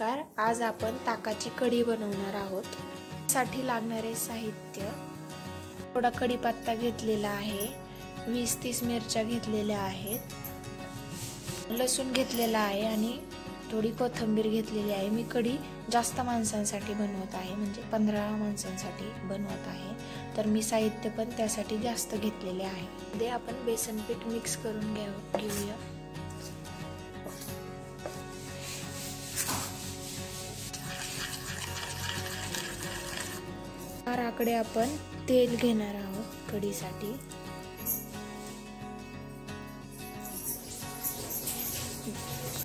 आज आपण ताकाची कढी बनवणार आहोत। साठी लागणारे साहित्य, थोडा कढीपत्ता घेतलेला आहे, 20-30 मिरच्या घेतलेल्या आहेत, लसूण घेतलेला आहे आणि थोडी कोथिंबीर घेतलेली आहे। मी कढी जास्त माणसांसाठी बनवत आहे, म्हणजे 15 माणसांसाठी बनवत आहे, तर मी साहित्य पण त्यासाठी जास्त घेतलेले आहे। ते आपण बेसन पीठ मिक्स करून घेऊया। आकडे आपण तेल घेणार आहोत कढीसाठी।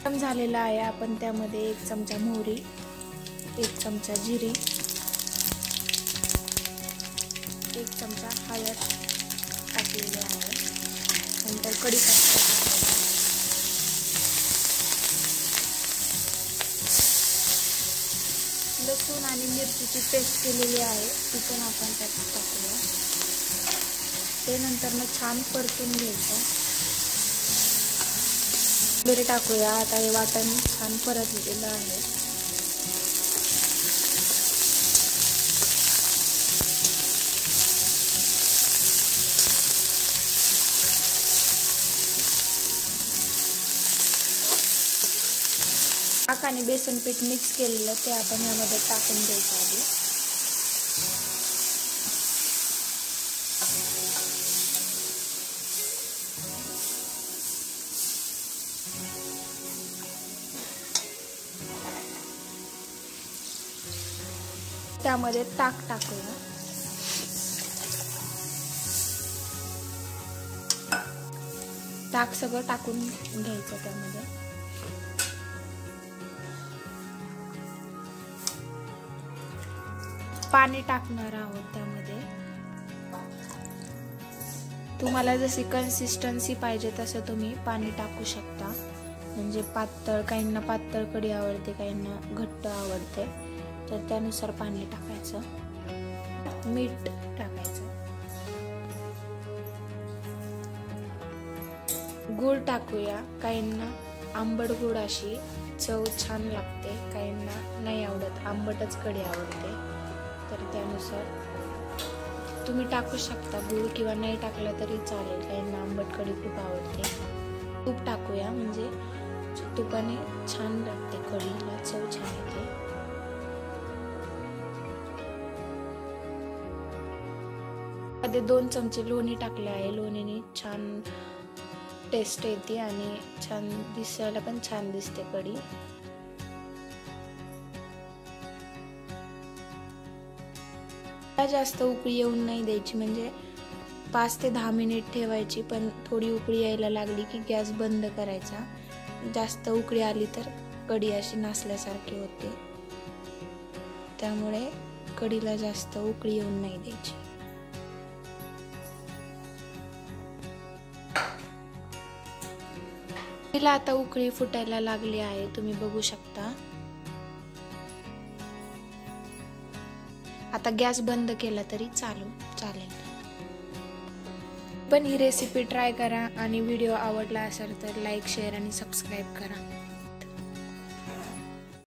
गरम झालेला आहे, आपण त्यामध्ये 1 चमचा मोहरी, 1 चमचा जिरे, 1 चमचा हळद टाकलेले आहे। नंतर कढीपत्ता, लसूण आणि मिरचीची पेस्ट केलेली आहे, ती पण आपण त्यात टाकूया। ते नंतर छान परतून घ्यायचं। मिरची टाकूया। आता हे वाटण छान परतलेलं आहे। ताक आणि बेसन पीठ मिक्स केलेलं ते आपण यामध्ये टाकून द्यायचं आधी। त्यामध्ये ताक टाकूया। ताक सगळं टाकून घ्यायचं त्यामध्ये। पाणी टाकणार आहोत त्यामध्ये। तुम्हाला जशी कन्सिस्टन्सी पाहिजे तसं तुम्ही पाणी टाकू शकता, म्हणजे पातळ, काहींना पातळ कढी आवडते, काहींना घट्ट आवडते, तर त्यानुसार पाणी टाकायचं। मीठ टाकायचं, गूळ टाकूया। काहींना आंबट गूळ अशी चव छान लागते, काहींना नाही आवडत, आंबटच कढी आवडते, तर त्यानुसार तुम्ही टाकू शकता गूळ, किंवा नाही टाकला तरी चालेल, काहींना आंबट कढी खूप आवडते। तूप टाकूया, म्हणजे तुपाने छान लागते कढीला, चव छान येते। मध्ये 2 चमचे लोणी टाकले आहे। लोणीने छान टेस्ट येते आणि छान दिसायला पण छान दिसते कढी। जास्त उकळी येऊन नाही द्यायची, म्हणजे 5 ते 10 मिनिट ठेवायची, पण थोडी उकळी यायला लागली की गॅस बंद करायचा। जास्त उकळी आली तर कढी अशी नासल्यासारखी होते, त्यामुळे कढीला जास्त उकळी येऊन नाही द्यायची। कढीला आता उकळी फुटायला लागली आहे, तुम्ही बघू शकता। आता गॅस बंद केला तरी चालेल। पण ही रेसिपी ट्राय करा, आणि व्हिडिओ आवडला असेल तर लाईक, शेअर आणि सबस्क्राईब करा।